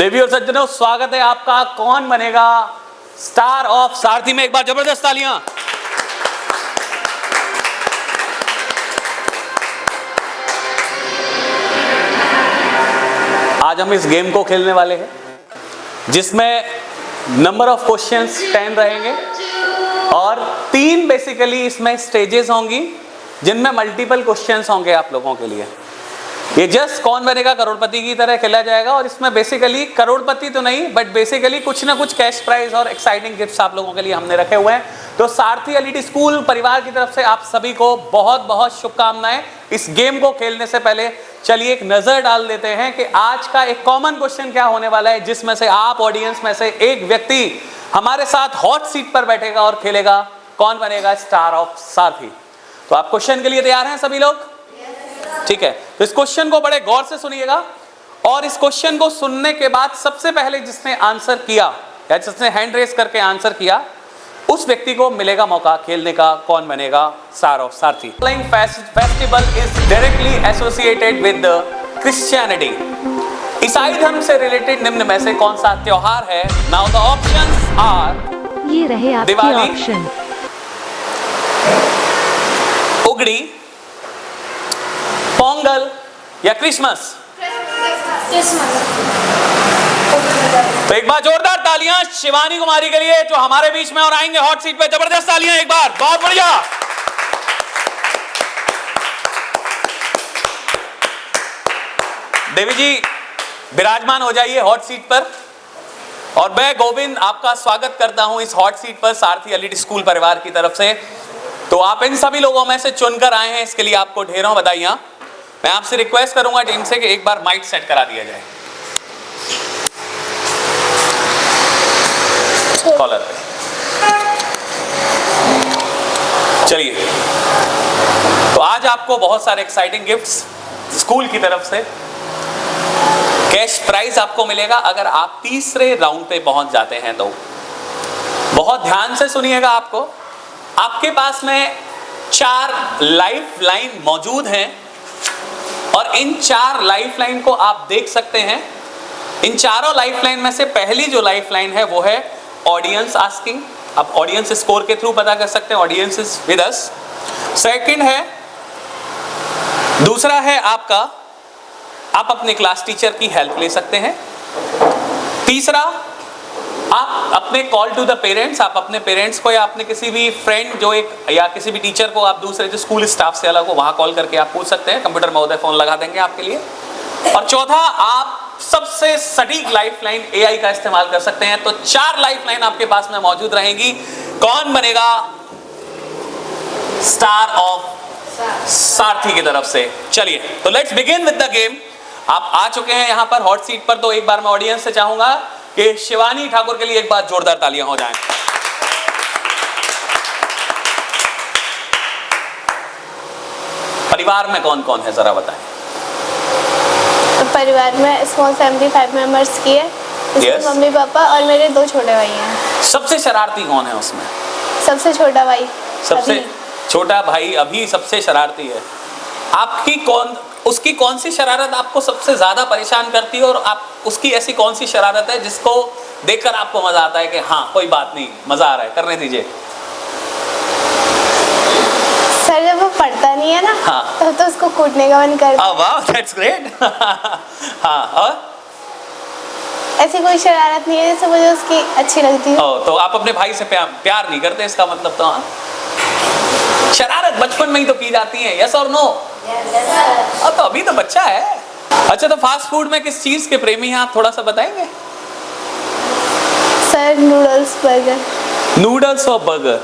देवी और सज्जनों, स्वागत है आपका कौन बनेगा स्टार ऑफ सारथी में। एक बार जबरदस्त तालियां। आज हम इस गेम को खेलने वाले हैं जिसमें नंबर ऑफ क्वेश्चंस 10 रहेंगे और 3 बेसिकली इसमें स्टेजेस होंगी जिनमें मल्टीपल क्वेश्चंस होंगे आप लोगों के लिए। ये जस्ट कौन बनेगा करोड़पति की तरह खेला जाएगा और इसमें बेसिकली करोड़पति तो नहीं बट बेसिकली कुछ ना कुछ कैश प्राइज और एक्साइटिंग गिफ्ट्स आप लोगों के लिए हमने रखे हुए हैं। तो सारथी एलईडी स्कूल परिवार की तरफ से आप सभी को बहुत बहुत शुभकामनाएं। इस गेम को खेलने से पहले चलिए एक नजर डाल देते हैं कि आज का एक कॉमन क्वेश्चन क्या होने वाला है, जिसमें से आप ऑडियंस में से एक व्यक्ति हमारे साथ हॉट सीट पर बैठेगा और खेलेगा कौन बनेगा स्टार ऑफ सारथी। तो आप क्वेश्चन के लिए तैयार हैं सभी लोग? ठीक है, तो इस क्वेश्चन को बड़े गौर से सुनिएगा और इस क्वेश्चन को सुनने के बाद सबसे पहले जिसने आंसर किया या जिसने हैंड रेस करके आंसर किया उस व्यक्ति को मिलेगा मौका खेलने का कौन बनेगा star of Sarathi. Flying festival is directly associated with Christianity. ईसाई धर्म से रिलेटेड निम्न में से कौन सा त्योहार है? नाउ द ऑप्शंस आर, ये रहे आपके दिवाली, ऑप्शन। उगड़ी, पोंगल या क्रिसमस। तो एक बार जोरदार तालियां शिवानी कुमारी के लिए जो हमारे बीच में और आएंगे हॉट सीट पे। जबरदस्त तालियां एक बार, बहुत बढ़िया। देवी जी विराजमान हो जाइए हॉट सीट पर और मैं गोविंद आपका स्वागत करता हूं इस हॉट सीट पर सारथी एलईडी स्कूल परिवार की तरफ से। तो आप इन सभी लोगों में से चुनकर आए हैं, इसके लिए आपको ढेरों बधाइयां। मैं आपसे रिक्वेस्ट करूंगा टीम से कि एक बार माइक सेट करा दिया जाए कॉलर पे। चलिए, तो आज आपको बहुत सारे एक्साइटिंग गिफ्ट्स स्कूल की तरफ से, कैश प्राइज आपको मिलेगा अगर आप तीसरे राउंड पे पहुंच जाते हैं। तो बहुत ध्यान से सुनिएगा। आपके पास में 4 लाइफ लाइन मौजूद हैं और इन 4 लाइफ लाइन को आप देख सकते हैं। इन चारों लाइफ लाइन में से पहली जो लाइफ लाइन है वो है ऑडियंस आस्किंग। आप ऑडियंस स्कोर के थ्रू पता कर सकते हैं, audience is with us. Second है, दूसरा है आपका, आप अपने क्लास टीचर की हेल्प ले सकते हैं। तीसरा, आप अपने कॉल टू द पेरेंट्स, आप अपने पेरेंट्स को या अपने किसी भी फ्रेंड जो एक या किसी भी टीचर को आप दूसरे जो स्कूल स्टाफ से अलग हो वहां कॉल करके आप पूछ सकते हैं। कंप्यूटर महोदय फोन लगा देंगे आपके लिए। और चौथा, आप सबसे सटीक लाइफ लाइन एआई का इस्तेमाल कर सकते हैं। तो 4 लाइफ लाइन आपके पास में मौजूद रहेंगी। कौन बनेगा स्टार ऑफ सारथी की तरफ से? चलिए, तो let's begin with the game. आप आ चुके हैं यहां पर हॉट सीट पर, तो एक बार मैं ऑडियंस से चाहूंगा कि शिवानी ठाकुर के लिए एक बार जोरदार तालियां हो जाएं। परिवार में कौन कौन है जरा बताएं। परिवार में स्मॉल फैमिली 5 मेंबर्स की है। इसमें Yes. मम्मी पापा और मेरे 2 छोटे भाई हैं। सबसे शरारती कौन है उसमें? सबसे छोटा भाई सबसे अभी। छोटा भाई अभी सबसे शरारती है। उसकी कौन सी शरारत आपको सबसे ज्यादा परेशान करती है और आप उसकी ऐसी कौन सी शरारत है जिसको देखकर आपको मजा आता है कि हाँ कोई बात नहीं, मजा आ रहा है, करने दीजिए? सर जब वो पढ़ता नहीं है ना, हाँ। तो उसको कूटने का मन करता है। वाह, दैट्स ग्रेट। हाँ, और ऐसी कोई शरारत नहीं है जिससे मुझे उसकी अच्छी लगती है। तो आप अपने भाई से प्यार नहीं करते इसका मतलब? तो हाँ, शरारत बचपन में ही तो की जाती है। यस और नो? और तो अभी तो बच्चा है। अच्छा, तो फास्ट फूड में किस चीज के प्रेमी हैं आप, थोड़ा सा बताएंगे? Sir noodles, burger. नूडल्स और बर्गर।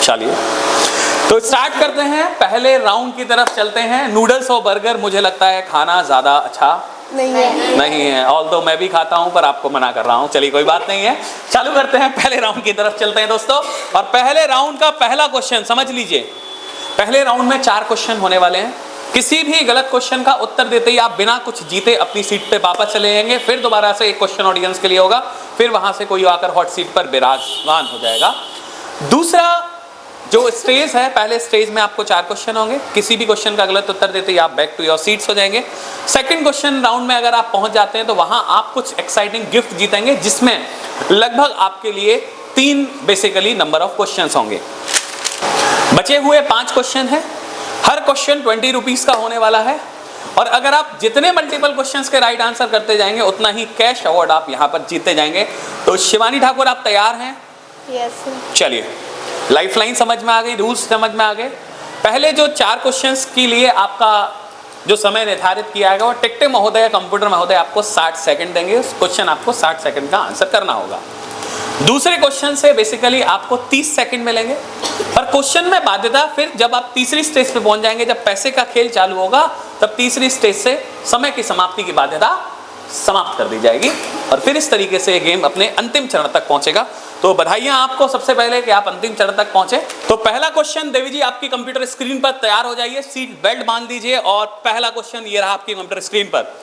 चलिए, तो स्टार्ट करते हैं, पहले राउंड की तरफ चलते हैं। नूडल्स और बर्गर मुझे लगता है खाना ज्यादा अच्छा नहीं है, ऑल्दो मैं भी खाता हूं पर आपको मना कर रहा हूं। चलिए, कोई बात नहीं है, चालू करते हैं, पहले राउंड की तरफ चलते हैं दोस्तों। और पहले राउंड का पहला क्वेश्चन समझ लीजिए। पहले राउंड में 4 क्वेश्चन होने वाले हैं। किसी भी गलत क्वेश्चन का उत्तर देते ही आप बिना कुछ जीते अपनी सीट पे वापस चले जाएंगे। फिर दोबारा से एक क्वेश्चन ऑडियंस के लिए होगा, फिर वहां से कोई आकर हॉट सीट पर विराजमान हो जाएगा। दूसरा जो स्टेज है, पहले स्टेज में आपको 4 क्वेश्चन होंगे, किसी भी क्वेश्चन का गलत उत्तर देते ही आप बैक टू योर सीट्स हो जाएंगे। सेकंड क्वेश्चन राउंड में अगर आप पहुंच जाते हैं तो वहां आप कुछ एक्साइटिंग गिफ्ट जीतेंगे, जिसमें लगभग आपके लिए 3 बेसिकली नंबर ऑफ क्वेश्चंस होंगे। बचे हुए 5 क्वेश्चन हैं, हर क्वेश्चन 20 रुपीज का होने वाला है, और अगर आप जितने मल्टीपल क्वेश्चंस के राइट आंसर करते जाएंगे उतना ही कैश अवार्ड आप यहां पर जीते जाएंगे। तो शिवानी ठाकुर, आप तैयार हैं? यस। चलिए, लाइफलाइन समझ में आ गई, रूल्स समझ में आ गए। पहले जो 4 क्वेश्चंस के लिए आपका जो समय निर्धारित किया गया वो टिकटे महोदय, कंप्यूटर महोदय आपको 60 सेकंड देंगे, उस क्वेश्चन आपको 60 सेकंड का आंसर करना होगा। दूसरे क्वेश्चन से बेसिकली आपको 30 सेकंड मिलेंगे, और क्वेश्चन में बाध्यता फिर जब आप तीसरी स्टेज पे पहुंच जाएंगे, जब पैसे का खेल चालू होगा, तब तीसरी स्टेज से समय की समाप्ति की बाध्यता समाप्त कर दी जाएगी, और फिर इस तरीके से ये गेम अपने अंतिम चरण तक पहुंचेगा। तो बधाइयां आपको सबसे पहले कि आप अंतिम चरण तक पहुंचे। तो पहला क्वेश्चन, देवी जी आपकी कंप्यूटर स्क्रीन पर तैयार हो जाइए, सीट बेल्ट बांध दीजिए, और पहला क्वेश्चन ये रहा आपकी कंप्यूटर स्क्रीन पर।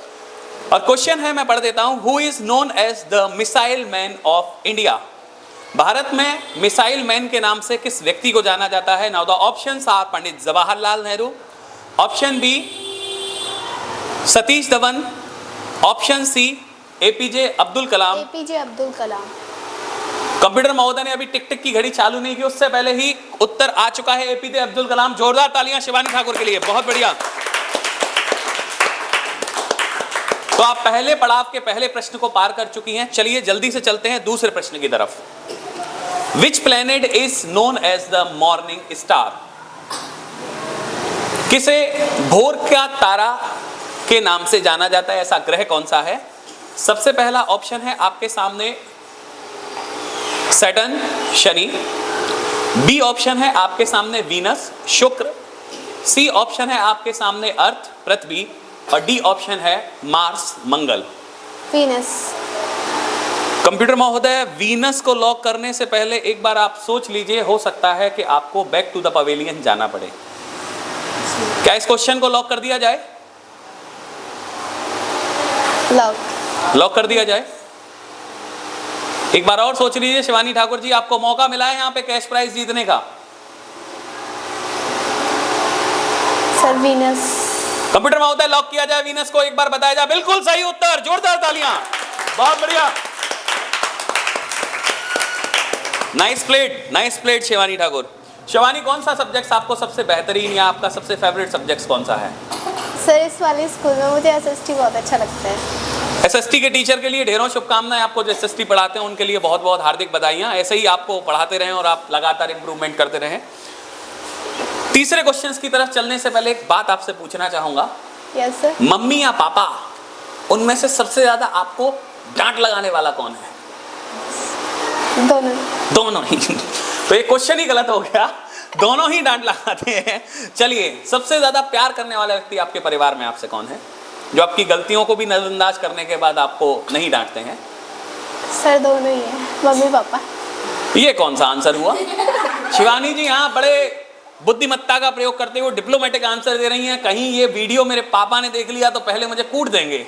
और क्वेश्चन है, मैं पढ़ देता हूं, who is known as the missile man of India? Bharat में मिसाइल मैन के नाम से किस व्यक्ति को जाना जाता है? Now the options are Pandit Jawaharlal Nehru, option B Satish Dhawan, option C APJ Abdul Kalam. APJ Abdul Kalam. Computer महोदय ने अभी टिक टिक की घड़ी चालू नहीं की, उससे पहले ही उत्तर आ चुका है एपीजे अब्दुल कलाम। जोरदार तालियां शिवानी ठाकुर के लिए, बहुत बढ़िया। तो आप पहले पड़ाव के पहले प्रश्न को पार कर चुकी हैं। चलिए जल्दी से चलते हैं दूसरे प्रश्न की तरफ। Which planet is known as the morning star? किसे भोर का तारा के नाम से जाना जाता है, ऐसा ग्रह कौन सा है? सबसे पहला ऑप्शन है आपके सामने सैटर्न शनि, बी ऑप्शन है आपके सामने वीनस शुक्र, सी ऑप्शन है आपके सामने अर्थ पृथ्वी, और डी ऑप्शन है मार्स मंगल। वीनस। कंप्यूटर महोदय, वीनस को लॉक करने से पहले एक बार आप सोच लीजिए, हो सकता है कि आपको बैक टू द पवेलियन जाना पड़े। क्या इस क्वेश्चन को लॉक कर दिया जाए? लॉक कर दिया जाए। एक बार और सोच लीजिए शिवानी ठाकुर जी, आपको मौका मिला है यहाँ पे कैश प्राइज जीतने का। Sir Venus. कंप्यूटर महोदय, लॉक किया जाए वीनस को, एक बार बताया जाए। बिल्कुल सही उत्तर, जोरदार तालियां, बहुत बढ़िया। Nice plate Shivani Thakur. शिवानी, कौन सा सब्जेक्ट आपको सबसे बेहतरीन या आपका सबसे फेवरेट सब्जेक्ट कौन सा है? सर इस वाले स्कूल में मुझे एसएसटी बहुत अच्छा लगता है। एसएसटी के टीचर के लिए ढेरों शुभकामनाएं। आपको जो एसएसटी पढ़ाते हैं उनके लिए बहुत बहुत हार्दिक बधाइयां। ऐसे ही आपको पढ़ाते रहें और आप लगातार इंप्रूवमेंट करते रहें। तीसरे क्वेश्चंस की तरफ चलने से पहले एक बात आपसे पूछना चाहूंगा। Yes sir. मम्मी या पापा, उनमें से सबसे ज्यादा आपको डांट लगाने वाला कौन है? दोनों ही। तो ये क्वेश्चन ही गलत हो गया, दोनों ही डांट लगाते हैं। चलिए, सबसे ज्यादा प्यार करने वाला व्यक्ति आपके परिवार में आपसे कौन है, जो आपकी गलतियों को भी नजरअंदाज करने के बाद आपको नहीं डांटते हैं? सर दोनों ही है, मम्मी पापा। ये कौन सा आंसर हुआ? शिवानी जी यहाँ बड़े बुद्धिमत्ता का प्रयोग करते हुए डिप्लोमेटिक आंसर दे रही हैं। कहीं ये वीडियो मेरे पापा ने देख लिया तो पहले मुझे कूट देंगे,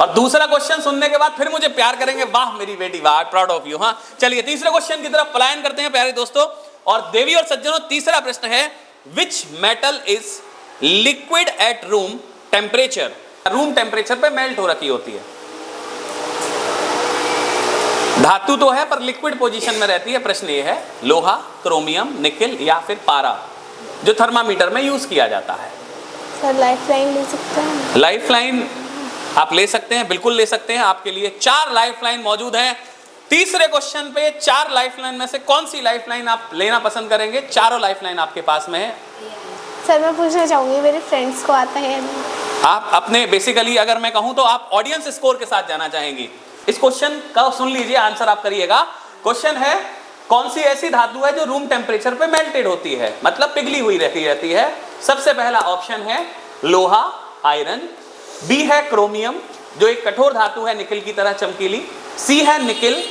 और दूसरा क्वेश्चन सुनने के बाद फिर मुझे प्यार करेंगे। वाह मेरी बेटी, वाह, प्राउड ऑफ यू। हाँ, चलिए तीसरे क्वेश्चन की तरफ पलायन करते हैं प्यारे दोस्तों। और देवी और सज्जनों, तीसरा प्रश्न है, which metal is liquid at room temperature? Room temperature पे मेल्ट हो रखी होती है, धातु तो है पर लिक्विड पोजीशन में रहती है। प्रश्न ये है, लोहा, क्रोमियम, निकेल या फिर पारा, जो थर्मामीटर में यूज किया जाता है। सर लाइफलाइन ले सकते हैं? लाइफलाइन आप ले सकते हैं, बिल्कुल ले सकते हैं। आपके लिए 4 लाइफलाइन मौजूद हैं। तीसरे क्वेश्चन पे 4 लाइफलाइन में से कौन सी लाइफलाइन आप लेना पसंद करेंगे? चारों लाइफलाइन आपके पास में है। सर मैं पूछना चाहूंगी, मेरे फ्रेंड्स को आता है? आप अपने बेसिकली अगर मैं कहूं तो आप ऑडियंस स्कोर के साथ जाना चाहेंगी। इस क्वेश्चन का सुन लीजिए, आंसर आप करिएगा। क्वेश्चन है, कौन सी ऐसी धातु है जो रूम टेम्परेचर पे मेल्टेड होती है, मतलब पिघली हुई रहती है? सबसे पहला ऑप्शन है लोहा, आयरन, बी है क्रोमियम, जो एक कठोर धातु है निकेल की तरह चमकीली, सी है निकेल,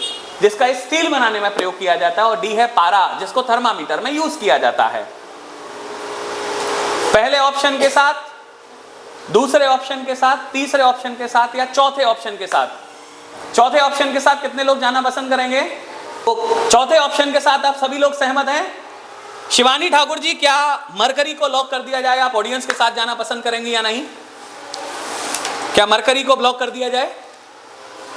जिसका स्टील बनाने में प्रयोग किया जाता है, और डी है पारा, जिसको थर्मामीटर में यूज किया जाता है। पहले ऑप्शन के साथ, दूसरे ऑप्शन के साथ, तीसरे ऑप्शन के साथ या चौथे ऑप्शन के साथ? चौथे ऑप्शन के साथ कितने लोग जाना पसंद करेंगे? तो चौथे ऑप्शन के साथ आप सभी लोग सहमत हैं? शिवानी ठाकुर जी, क्या मरकरी को लॉक कर दिया जाए? आप ऑडियंस के साथ जाना पसंद करेंगे या नहीं? क्या मरकरी को ब्लॉक कर दिया जाए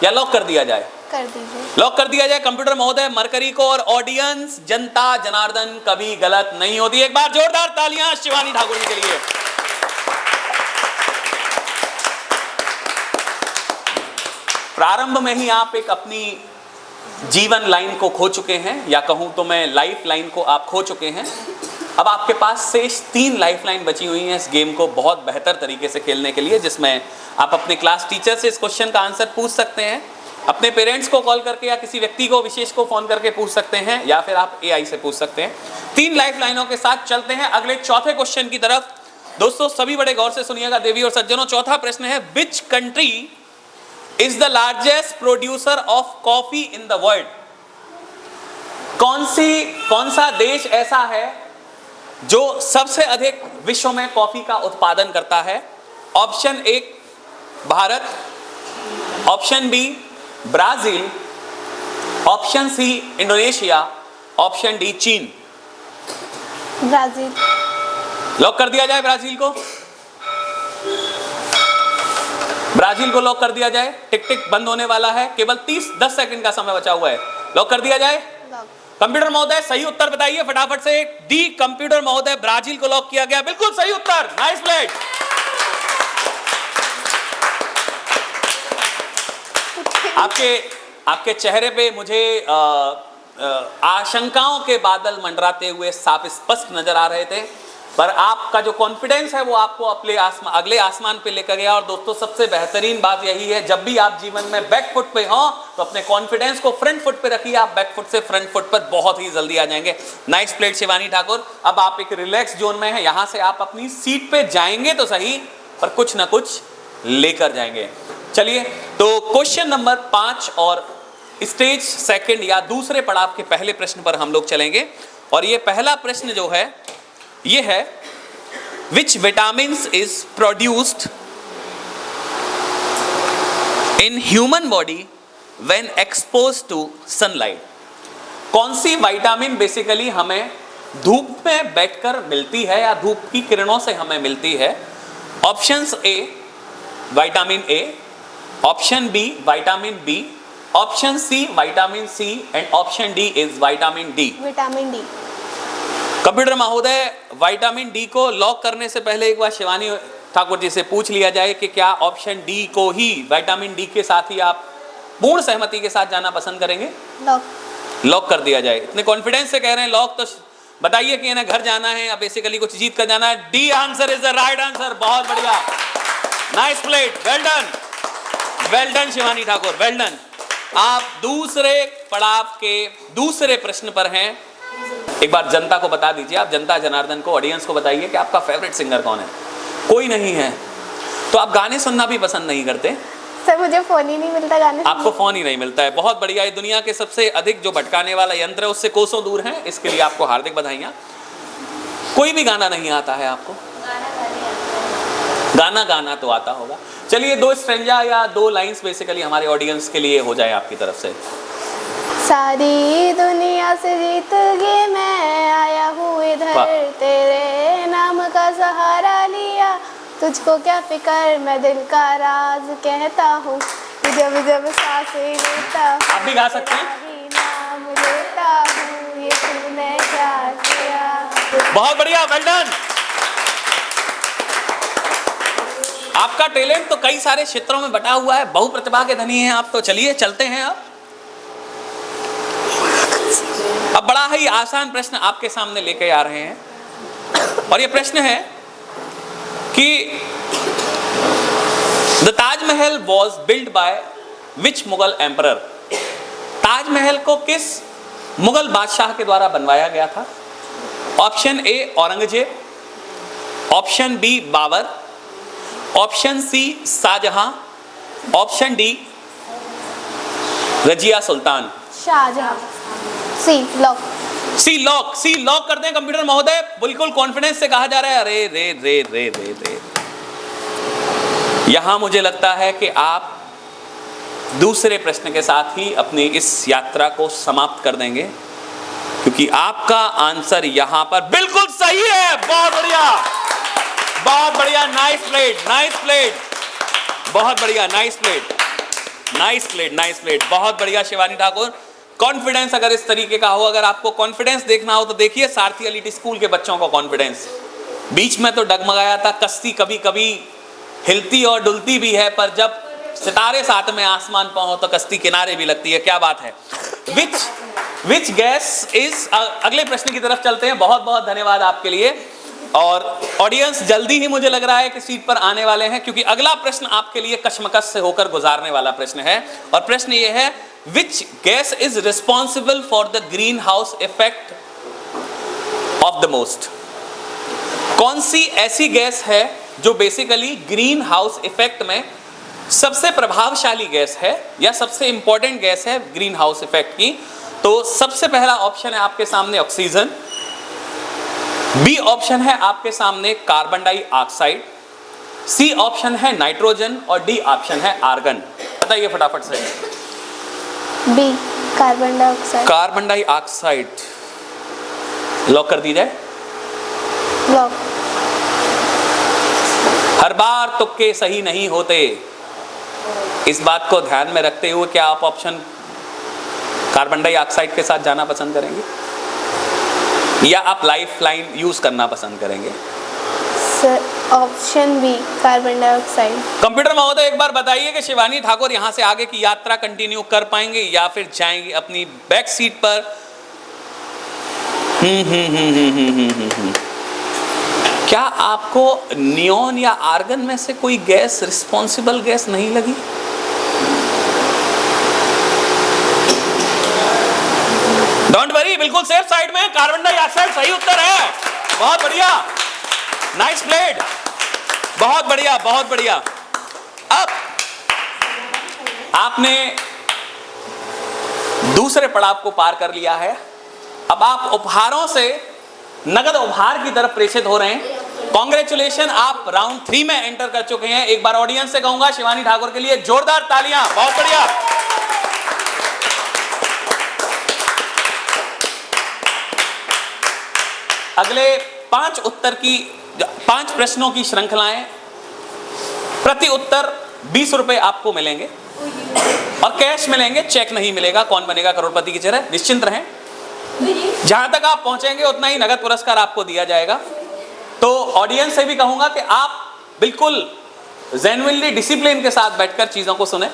या लॉक कर दिया जाए? कर दीजिए। लॉक कर दिया जाए कंप्यूटर महोदय मरकरी को। और ऑडियंस, जनता जनार्दन कभी गलत नहीं होती। एक बार जोरदार तालियां शिवानी ठाकुर जी के लिए। प्रारंभ में ही आप एक अपनी जीवन लाइन को खो चुके हैं, या कहूं तो मैं लाइफ लाइन को आप खो चुके हैं। अब आपके पास शेष 3 लाइफ लाइन बची हुई हैं इस गेम को बहुत बेहतर तरीके से खेलने के लिए, जिसमें आप अपने क्लास टीचर से इस क्वेश्चन का आंसर पूछ सकते हैं, अपने पेरेंट्स को कॉल करके या किसी व्यक्ति को विशेष को फोन करके पूछ सकते हैं, या फिर आप एआई से पूछ सकते हैं। 3 लाइफ लाइनों के साथ चलते हैं अगले चौथे क्वेश्चन की तरफ। दोस्तों सभी बड़े गौर से सुनिएगा, देवी और सज्जनों। चौथा प्रश्न है, which country is the largest producer of coffee in the world? कौन सा देश ऐसा है जो सबसे अधिक विश्व में कॉफी का उत्पादन करता है? Option 1 Bharat, option B Brazil, option C Indonesia, option D Cheen. Brazil. Lock कर दिया जाए ब्राजील को। ब्राजील को लॉक कर दिया जाए। टिक टिक बंद होने वाला है, केवल 10 सेकंड का समय बचा हुआ है। लॉक कर दिया जाए। कंप्यूटर महोदय सही उत्तर बताइए फटाफट से। डी कंप्यूटर महोदय, ब्राजील को लॉक किया गया। बिल्कुल सही उत्तर, नाइस प्लेट। आपके चेहरे पे मुझे आशंकाओं के बादल मंडराते हुए साफ स्पष्ट नजर आ रहे थे, पर आपका जो कॉन्फिडेंस है वो आपको अगले आसमान पे लेकर गया। और दोस्तों सबसे बेहतरीन बात यही है, जब भी आप जीवन में बैक फुट पे हो तो अपने कॉन्फिडेंस को फ्रंट फुट पे रखिए। आप बैक फुट से फ्रंट फुट पर बहुत ही जल्दी आ जाएंगे। Nice plate Shivani Thakur. अब आप एक रिलैक्स जोन में हैं, यहां से आप अपनी सीट पे जाएंगे तो सही, पर कुछ ना कुछ लेकर जाएंगे। चलिए, तो क्वेश्चन नंबर 5 और स्टेज सेकंड या दूसरे पड़ाव के पहले प्रश्न पर हम लोग चलेंगे। और ये पहला प्रश्न जो है ये है, which vitamins is produced in human body when expose to sunlight? कौन सी विटामिन बेसिकली हमें धूप में बैठकर मिलती है या धूप की किरणों से हमें मिलती है? Options A vitamin A, option B vitamin B, option C vitamin C and option D is vitamin D. Vitamin D. Computer महोदय, विटामिन डी को लॉक करने से पहले एक बार शिवानी ठाकुर जी से पूछ लिया जाए कि क्या ऑप्शन डी को ही, विटामिन डी के साथ ही आप पूर्ण सहमति के साथ जाना पसंद करेंगे? लॉक कर दिया जाए। इतने कॉन्फिडेंस से कह रहे हैं लॉक, तो बताइए कि इन्हें घर जाना है या बेसिकली कुछ जीत कर जाना है? D answer is the right answer. बहुत बढ़िया, nice plate, well done, well done Shivani Thakur, well done. आप दूसरे पड़ाव के दूसरे प्रश्न पर हैं। एक बार जनता को बता दीजिए, आप जनता जनार्दन को, ऑडियंस को बताइए कि आपका फेवरेट सिंगर कौन है? कोई नहीं है तो आप गाने सुनना भी पसंद नहीं करते? सर मुझे फोन ही नहीं मिलता गाने। आपको फोन ही नहीं मिलता है, बहुत बढ़िया। ये दुनिया के सबसे अधिक जो भटकाने वाला यंत्र है उससे कोसों दूर है, इसके लिए आपको हार्दिक बधाइयाँ। कोई भी गाना नहीं आता है आपको? गाना गाना तो आता होगा। चलिए, 2 स्ट्रेंजा या 2 लाइंस बेसिकली हमारे ऑडियंस के लिए हो जाए आपकी तरफ से। सारी दुनिया से जीत के मैं आया हूँ इधर, तेरे नाम का सहारा लिया, तुझको क्या फिकर, मैं दिल का राज कहता हूँ, जब जब सांसें लेता हूँ, आप भी गा सकते हैं। नाम लेता हूँ, ये तूने क्या किया। बहुत बढ़िया, वेल डन। आपका टैलेंट तो कई सारे क्षेत्रों में बटा हुआ है, बहुप्रतिभा के धनी हैं आप। तो चलिए चलते हैं अब बड़ा ही आसान प्रश्न आपके सामने लेके आ रहे हैं। और ये प्रश्न है कि the Taj Mahal was build by which Mughal emperor? Taj Mahal को किस मुगल बादशाह के द्वारा बनवाया गया था? Option A Aurangzeb, option B Babar, option C Shah Jahan, option D Razia Sultan. Shah Jahan. C lock कर दें कंप्यूटर महोदय। बिल्कुल कॉन्फिडेंस से कहा जा रहा है। अरे रे रे रे रे रे, यहां मुझे लगता है कि आप दूसरे प्रश्न के साथ ही अपनी इस यात्रा को समाप्त कर देंगे। क्योंकि आपका आंसर यहां पर बिल्कुल सही है। बहुत बढ़िया, बहुत बढ़िया, नाइस प्लेट, नाइस प्लेट, बहुत बढ़िया, nice plate, nice plate, nice plate, बहुत बढ़िया शिवानी ठाकुर। कॉन्फिडेंस अगर इस तरीके का हो, अगर आपको कॉन्फिडेंस देखना हो तो देखिए सारथी एलईडी स्कूल के बच्चों का कॉन्फिडेंस। बीच में तो डगमगाया था, कश्ती कभी कभी हिलती और डुलती भी है, पर जब सितारे साथ में आसमान पर हो तो कश्ती किनारे भी लगती है। क्या बात है। विच गैस इज, अगले प्रश्न की तरफ चलते हैं। बहुत बहुत धन्यवाद आपके लिए। और ऑडियंस जल्दी ही मुझे लग रहा है कि सीट पर आने वाले हैं, क्योंकि अगला प्रश्न आपके लिए कशमकश से होकर गुजारने वाला प्रश्न है। और प्रश्न ये है, which gas is responsible for the green house effect of the most. कौन सी ऐसी गैस है जो बेसिकली ग्रीन हाउस इफेक्ट में सबसे प्रभावशाली गैस है या सबसे इंपॉर्टेंट गैस है ग्रीन हाउस इफेक्ट की। तो सबसे पहला ऑप्शन है आपके सामने ऑक्सीजन, बी ऑप्शन है आपके सामने कार्बन डाइऑक्साइड, सी ऑप्शन है नाइट्रोजन और डी ऑप्शन है आर्गन। बताइए फटाफट से। B, carbon dioxide. Carbon dioxide lock कर दी जाए। लॉक। हर बार तुक्के सही नहीं होते, इस बात को ध्यान में रखते हुए क्या आप ऑप्शन कार्बन डाइऑक्साइड के साथ जाना पसंद करेंगे या आप लाइफ लाइन यूज करना पसंद करेंगे? Sir option B, carbon dioxide. Computer महोदय एक बार बताइए कि शिवानी ठाकुर यहां से आगे की यात्रा कंटिन्यू कर पाएंगे या फिर जाएंगे अपनी बैक सीट पर। क्या आपको नियोन या आर्गन में से कोई गैस रिस्पॉन्सिबल गैस नहीं लगी? डोंट वरी, बिल्कुल सेफ साइड में कार्बन डाइऑक्साइड सही उत्तर है। बहुत बढ़िया, नाइस प्लेट, बहुत बढ़िया, बहुत बढ़िया। अब आपने दूसरे पड़ाव को पार कर लिया है। अब आप उपहारों से नगद उपहार की तरफ प्रेषित हो रहे हैं। कॉन्ग्रेचुलेशन, आप राउंड 3 में एंटर कर चुके हैं। एक बार ऑडियंस से कहूंगा शिवानी ठाकुर के लिए जोरदार तालियां। बहुत बढ़िया। अगले 5 प्रश्नों की श्रृंखलाएं, प्रति उत्तर 20 रुपए आपको मिलेंगे और कैश मिलेंगे, चेक नहीं मिलेगा। कौन बनेगा करोड़पति की तरह, निश्चिंत रहें। जहां तक आप पहुंचेंगे उतना ही नगद पुरस्कार आपको दिया जाएगा। तो ऑडियंस से भी कहूंगा कि आप बिल्कुल जेन्युइनली डिसिप्लिन के साथ बैठकर चीजों को सुने,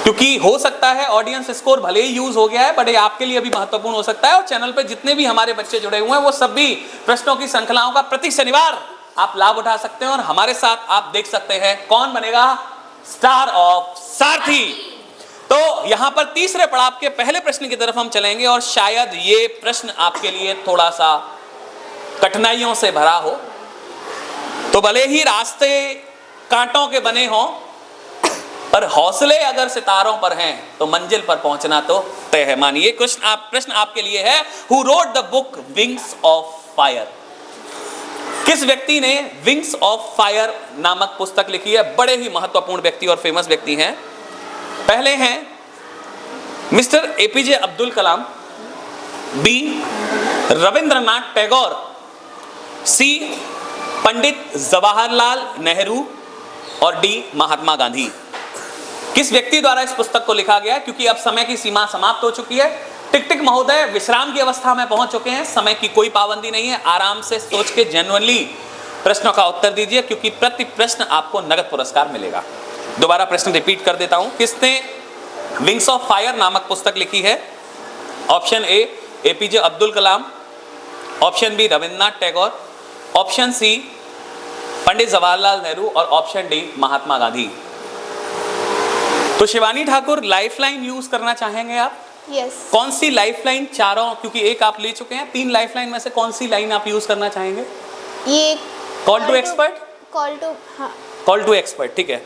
क्योंकि हो सकता है ऑडियंस स्कोर भले ही यूज हो गया है, बट ये आपके लिए भी महत्वपूर्ण हो सकता है। और चैनल पे जितने भी हमारे बच्चे जुड़े हुए हैं वो सभी प्रश्नों की श्रृंखलाओं का प्रति शनिवार आप लाभ उठा सकते हैं और हमारे साथ आप देख सकते हैं कौन बनेगा स्टार ऑफ सारथी। तो यहां पर तीसरे पड़ाव के पहले प्रश्न की तरफ हम चलेंगे और शायद ये प्रश्न आपके लिए थोड़ा सा कठिनाइयों से भरा हो। तो भले ही रास्ते कांटों के बने हों, पर हौसले अगर सितारों पर हैं तो मंजिल पर पहुंचना तो तय है। मानिए प्रश्न आपके लिए है, who wrote the book wings of fire. किस व्यक्ति ने विंग्स ऑफ फायर नामक पुस्तक लिखी है? बड़े ही महत्वपूर्ण व्यक्ति और फेमस व्यक्ति हैं। पहले हैं मिस्टर एपीजे अब्दुल कलाम, बी रविंद्रनाथ टैगोर, सी पंडित जवाहरलाल नेहरू और डी महात्मा गांधी। किस व्यक्ति द्वारा इस पुस्तक को लिखा गया? क्योंकि अब समय की सीमा समाप्त हो चुकी है। टिक टिक महोदय विश्राम की अवस्था में पहुंच चुके हैं। समय की कोई पाबंदी नहीं है। आराम से सोच के जेन्युइनली प्रश्नों का उत्तर दीजिए, क्योंकि प्रति प्रश्न आपको नगद पुरस्कार मिलेगा। दोबारा प्रश्न रिपीट कर देता हूं। किसने विंग्स ऑफ फायर नामक पुस्तक लिखी है? Option A APJ Abdul Kalam, option B Rabindranath Tagore, option C Pandit Jawaharlal Nehru और ऑप्शन डी महात्मा गांधी। तो शिवानी ठाकुर लाइफलाइन यूज करना चाहेंगे आप? यस। कौन सी लाइफलाइन? चारों, क्योंकि एक आप ले चुके हैं, 3 लाइफलाइन में से कौन सी लाइन आप यूज करना चाहेंगे? ये call to expert. Call to expert, ठीक है।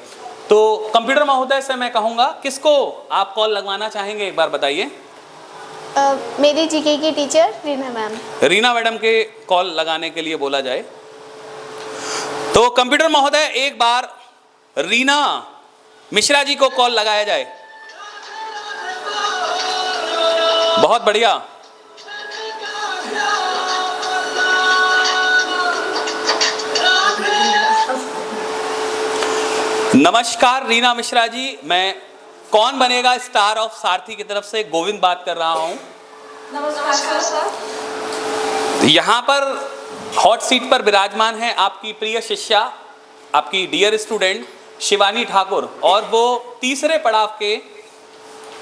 तो कंप्यूटर महोदय से मैं कहूंगा किसको आप कॉल लगवाना चाहेंगे, एक बार बताइए। मेरी जीके की teacher Reena ma'am. Reena madam के कॉल लगाने के लिए बोला जाए। तो कंप्यूटर महोदय एक बार रीना मिश्रा जी को कॉल लगाया जाए। बहुत बढ़िया। नमस्कार रीना मिश्रा जी, मैं कौन बनेगा स्टार ऑफ सारथी की तरफ से गोविंद बात कर रहा हूं। नमस्कार सर। यहाँ पर हॉट सीट पर विराजमान है आपकी प्रिय शिष्या, आपकी डियर स्टूडेंट शिवानी ठाकुर, और वो तीसरे पड़ाव के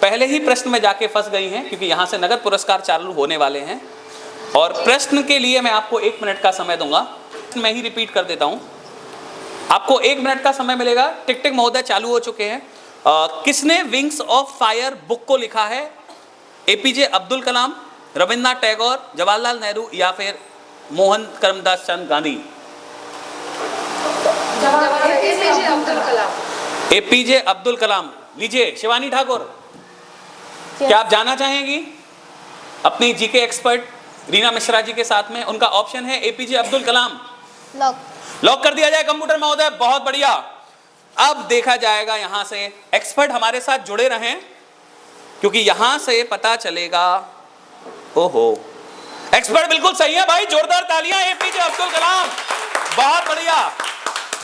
पहले ही प्रश्न में जाके फंस गई हैं, क्योंकि यहाँ से नगद पुरस्कार चालू होने वाले हैं। और प्रश्न के लिए मैं आपको 1 मिनट का समय दूंगा। मैं ही रिपीट कर देता हूँ, आपको 1 मिनट का समय मिलेगा। टिक टिक महोदय चालू हो चुके हैं। किसने विंग्स ऑफ फायर बुक को लिखा है? एपीजे अब्दुल कलाम, रविन्द्रनाथ टैगोर, जवाहरलाल नेहरू या फिर मोहन करमदास चंद गांधी? एपीजे अब्दुल कलाम। एपीजे अब्दुल कलाम। लीजिए शिवानी ठाकुर, क्या आप जानना चाहेंगी अपनी जीके एक्सपर्ट रीना मिश्रा जी के साथ में? उनका ऑप्शन है एपीजे अब्दुल कलाम। लॉक कर दिया जाए कंप्यूटर महोदय, बहुत बढ़िया। अब देखा जाएगा, यहां से एक्सपर्ट हमारे साथ जुड़े रहें, क्योंकि यहां से पता चलेगा। ओहो, एक्सपर्ट बिल्कुल सही है भाई, जोरदार तालियां एपीजे अब्दुल कलाम। बहुत बढ़िया,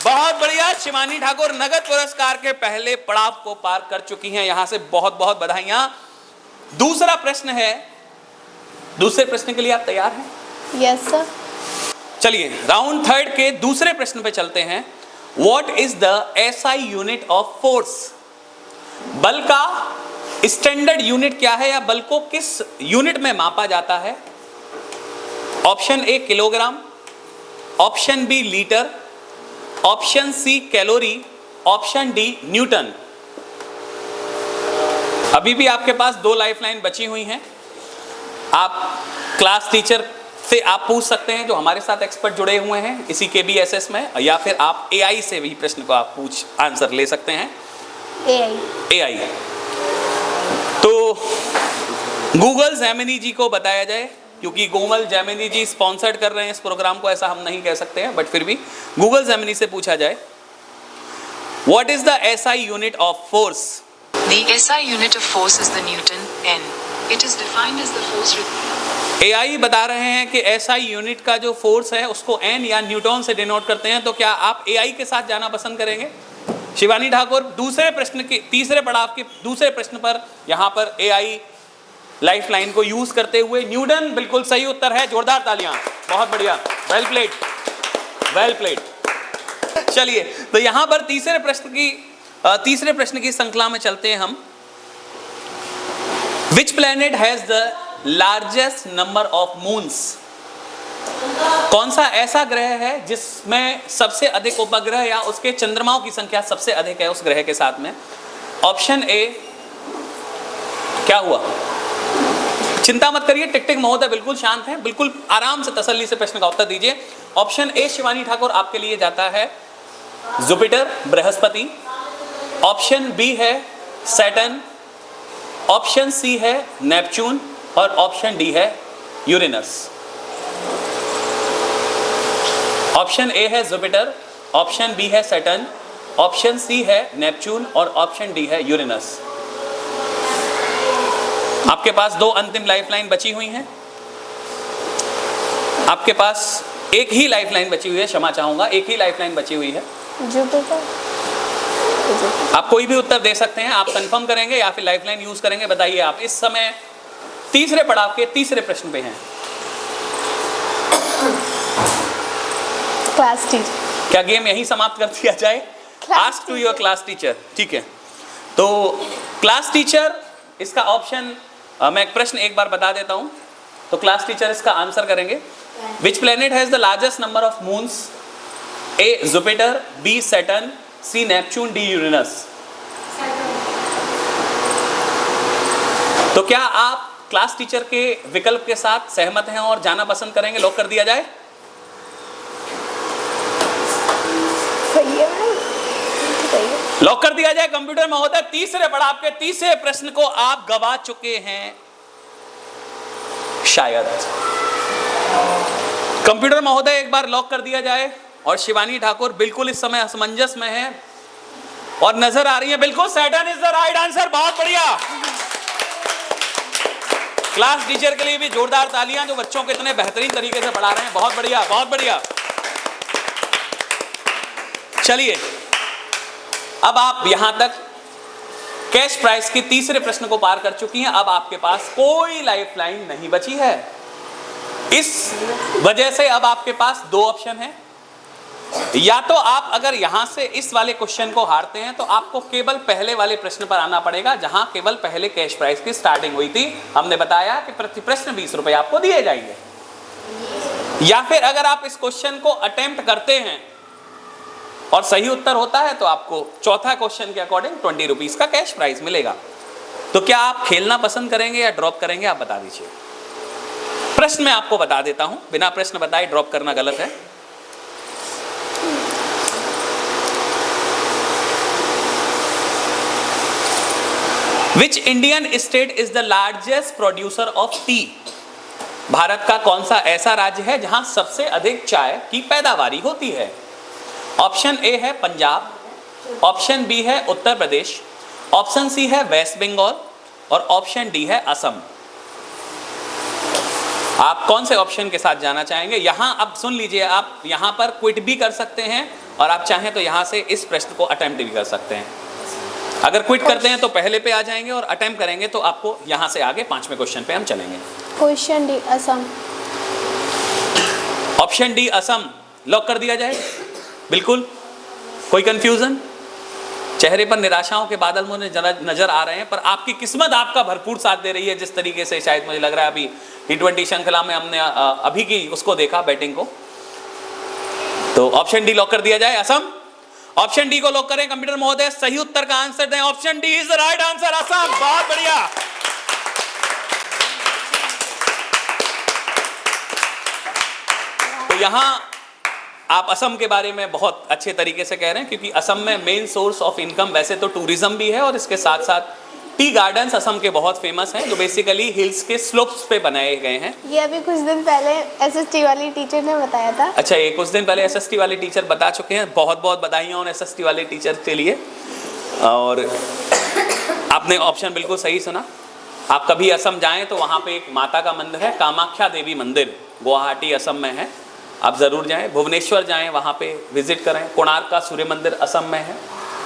बहुत बढ़िया। शिवानी ठाकुर नगद पुरस्कार के पहले पड़ाव को पार कर चुकी हैं, यहां से बहुत बहुत बधाइयां। दूसरा प्रश्न है, दूसरे प्रश्न के लिए आप तैयार हैं? Yes sir. चलिए राउंड 3 के दूसरे प्रश्न पे चलते हैं। What is the SI unit of force? बल का स्टैंडर्ड यूनिट क्या है, या बल को किस यूनिट में मापा जाता है? Option A kilogram, option B litre, option C calorie, option D newton. अभी भी आपके पास 2 लाइफलाइन बची हुई हैं। आप क्लास टीचर से आप पूछ सकते हैं, जो हमारे साथ एक्सपर्ट जुड़े हुए हैं इसी KBSS में, या फिर आप AI से भी प्रश्न को आप आंसर ले सकते हैं। AI तो गूगल जेमिनी जी को बताया जाए, क्योंकि गूगल जेमिनी जी स्पॉन्सर्ड कर रहे हैं इस प्रोग्राम को, ऐसा हम नहीं कह सकते हैं, बट फिर भी गूगल जेमिनी से पूछा जाए, what is the SI unit of force? The SI unit of force is the Newton, N. It is defined as the force. AI बता रहे हैं कि SI यूनिट का जो फोर्स है उसको N या न्यूटन से डिनोट करते हैं। तो क्या आप AI के साथ जाना पसंद करेंगे? शिवानी ठाकुर दूसरे प्रश्न के तीसरे पड़ाव के दूसरे प्रश्न पर यहाँ पर AI लाइफलाइन को यूज करते हुए न्यूटन बिल्कुल सही उत्तर है। जोरदार तालियां, बहुत बढ़िया, वेल प्लेड, वेल प्लेड। चलिए तो यहाँ पर तीसरे प्रश्न की श्रृंखला में चलते हैं हम। Which planet has the largest number of moons? कौन सा ऐसा ग्रह है जिसमें सबसे अधिक उपग्रह या उसके चंद्रमाओं की संख्या सबसे अधिक है उस ग्रह के साथ में? ऑप्शन ए, क्या हुआ? चिंता मत करिए, टिक टिक महोदय बिल्कुल शांत हैं, बिल्कुल आराम से तसल्ली से प्रश्न का उत्तर दीजिए। ऑप्शन ए शिवानी ठाकुर आपके लिए जाता है जुपिटर, बृहस्पति। ऑप्शन बी है सैटर्न, ऑप्शन सी है नेपच्यून, और ऑप्शन डी है यूरेनस। ऑप्शन ए है जुपिटर, ऑप्शन बी है सैटर्न, ऑप्शन सी है नेपच्यून और ऑप्शन डी है यूरेनस। आपके पास 2 अंतिम लाइफलाइन बची हुई हैं। आपके पास एक ही लाइफलाइन बची हुई है, क्षमा चाहूंगा, एक ही लाइफलाइन बची हुई है। जुपिटर। आप कोई भी उत्तर दे सकते हैं, आप कंफर्म करेंगे या फिर लाइफलाइन यूज करेंगे, बताइए। आप इस समय तीसरे पड़ाव के तीसरे प्रश्न पे हैं। Class teacher. क्या गेम यही समाप्त कर दिया जाए? Ask to your class teacher, ठीक है। तो क्लास टीचर इसका ऑप्शन, मैं एक प्रश्न एक बार बता देता हूं, तो क्लास टीचर इसका आंसर करेंगे। Which planet has the largest number of moons? A Jupiter, B Saturn, C Neptune, D Uranus. तो क्या आप क्लास टीचर के विकल्प के साथ सहमत हैं और जाना पसंद करेंगे? लॉक कर दिया जाए। लॉक कर दिया जाए कंप्यूटर महोदय। तीसरे पड़ाव के तीसरे प्रश्न को आप गवा चुके हैं शायद। कंप्यूटर महोदय एक बार लॉक कर दिया जाए। और शिवानी ठाकुर बिल्कुल इस समय असमंजस में है और नजर आ रही है बिल्कुल Saturn is the right answer. बहुत बढ़िया। क्लास टीचर के लिए भी जोरदार तालियां, जो बच्चों को इतने बेहतरीन तरीके से पढ़ा रहे हैं। बहुत बढ़िया, बहुत बढ़िया। चलिए अब आप यहां तक कैश प्राइस के तीसरे प्रश्न को पार कर चुकी हैं। अब आपके पास कोई लाइफलाइन नहीं बची है। इस वजह से अब आपके पास दो ऑप्शन हैं। या तो आप अगर यहां से इस वाले क्वेश्चन को हारते हैं तो आपको केवल पहले वाले प्रश्न पर आना पड़ेगा, जहां केवल पहले कैश प्राइस की स्टार्टिंग हुई थी। हमने बताया कि प्रति प्रश्न 20 रुपए आपको दिए जाएंगे। या फिर अगर आप इस क्वेश्चन को अटेम्प्ट करते हैं और सही उत्तर होता है तो आपको चौथा क्वेश्चन के अकॉर्डिंग 20 रुपीज का कैश प्राइस मिलेगा। तो क्या आप खेलना पसंद करेंगे या ड्रॉप करेंगे, आप बता दीजिए। प्रश्न मैं आपको बता देता हूं, बिना प्रश्न बताए ड्रॉप करना गलत है। Which Indian state is the largest producer of tea? Bharat का कौन सा ऐसा राज्य है जहां सबसे अधिक चाय की पैदावारी होती है? ऑप्शन ए है पंजाब, ऑप्शन बी है उत्तर प्रदेश, ऑप्शन सी है वेस्ट बंगाल और ऑप्शन डी है असम। आप कौन से ऑप्शन के साथ जाना चाहेंगे? यहां अब सुन लीजिए, आप यहां पर क्विट भी कर सकते हैं और आप चाहें तो यहां से इस प्रश्न को अटेम्प्ट भी कर सकते हैं। अगर क्विट करते हैं तो पहले पे आ जाएंगे और अटेम्प्ट करेंगे तो आपको यहां से आगे 5वें क्वेश्चन पे हम चलेंगे। Question D Assam. Option D Assam lock कर दिया जाए। बिल्कुल, कोई कंफ्यूजन? चेहरे पर निराशाओं के बादल मुझे नजर आ रहे हैं, पर आपकी किस्मत आपका भरपूर साथ दे रही है। जिस तरीके से शायद मुझे लग रहा है अभी T20 श्रृंखला में हमने अभी की उसको देखा, बैटिंग को। तो ऑप्शन डी लॉक कर दिया जाए, असम। ऑप्शन डी को लॉक करें कंप्यूटर महोदय, सही उत्तर का आंसर दें। Option D is the right answer, Assam. बहुत बढ़िया। तो यहां आप असम के बारे में बहुत अच्छे तरीके से कह रहे हैं, क्योंकि असम में मेन सोर्स ऑफ इनकम वैसे तो टूरिज्म भी है और इसके साथ साथ टी गार्डन्स असम के बहुत फेमस हैं, जो बेसिकली हिल्स के स्लोप्स पे बनाए गए हैं। ये अभी कुछ दिन पहले एसएसटी वाली टीचर ने बताया था। अच्छा, ये कुछ दिन पहले एसएसटी वाले टीचर बता चुके हैं। बहुत बहुत बधाइयाँ उन एसएसटी वाले टीचर के लिए। और आपने ऑप्शन बिल्कुल सही सुना। आप कभी असम जाएं तो वहाँ पे एक माता का मंदिर है, कामाख्या देवी मंदिर, गुवाहाटी असम में है। आप ज़रूर जाएं। भुवनेश्वर जाएं, वहाँ पे विजिट करें। कोणार्क का सूर्य मंदिर असम में है,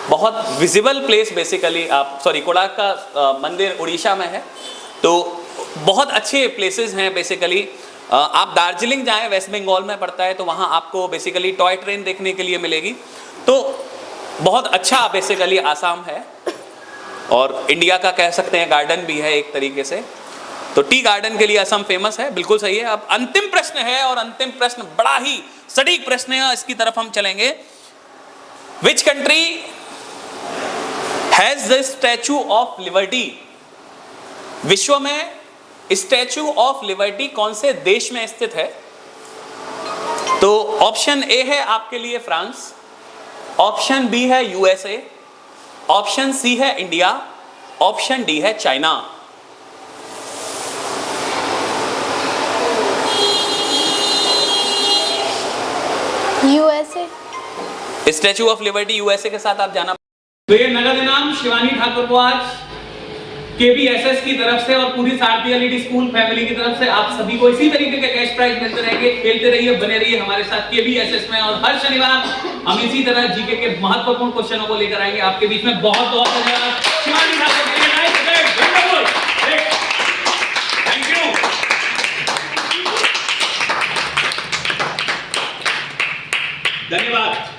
बहुत विजिबल प्लेस बेसिकली। आप कोणार्क का मंदिर उड़ीसा में है। तो बहुत अच्छे प्लेसेस हैं बेसिकली। आप दार्जिलिंग जाएं, वेस्ट बंगाल में पड़ता है, तो वहाँ आपको बेसिकली टॉय ट्रेन देखने के लिए मिलेगी। तो बहुत अच्छा बेसिकली आसाम है और इंडिया का कह सकते हैं गार्डन भी है एक तरीके से। तो टी गार्डन के लिए असम फेमस है, बिल्कुल सही है। अब अंतिम प्रश्न है और अंतिम प्रश्न बड़ा ही सटीक प्रश्न है, इसकी तरफ हम चलेंगे। Which country has the statue of liberty? विश्व में स्टैचू ऑफ लिबर्टी कौन से देश में स्थित है? तो ऑप्शन ए है आपके लिए फ्रांस, ऑप्शन बी है यूएसए, ऑप्शन सी है इंडिया, ऑप्शन डी है China. USA. Statue of liberty USA के साथ आप जाना। तो ये नगद इनाम शिवानी ठाकुर को आज केबीएसएस की तरफ से और पूरी सारथी एलईडी स्कूल फैमिली की तरफ से आप सभी को इसी तरीके के कैश प्राइज मिलते रहेंगे। खेलते रहिए, बने रहिए हमारे साथ केबीएसएस में, और हर शनिवार हम इसी तरह जीके के महत्वपूर्ण क्वेश्चनों को लेकर आएंगे आपके बीच में। बहुत बहुत धन्यवाद शिवानी ठाकुर के लिए। Thank you. धन्यवाद।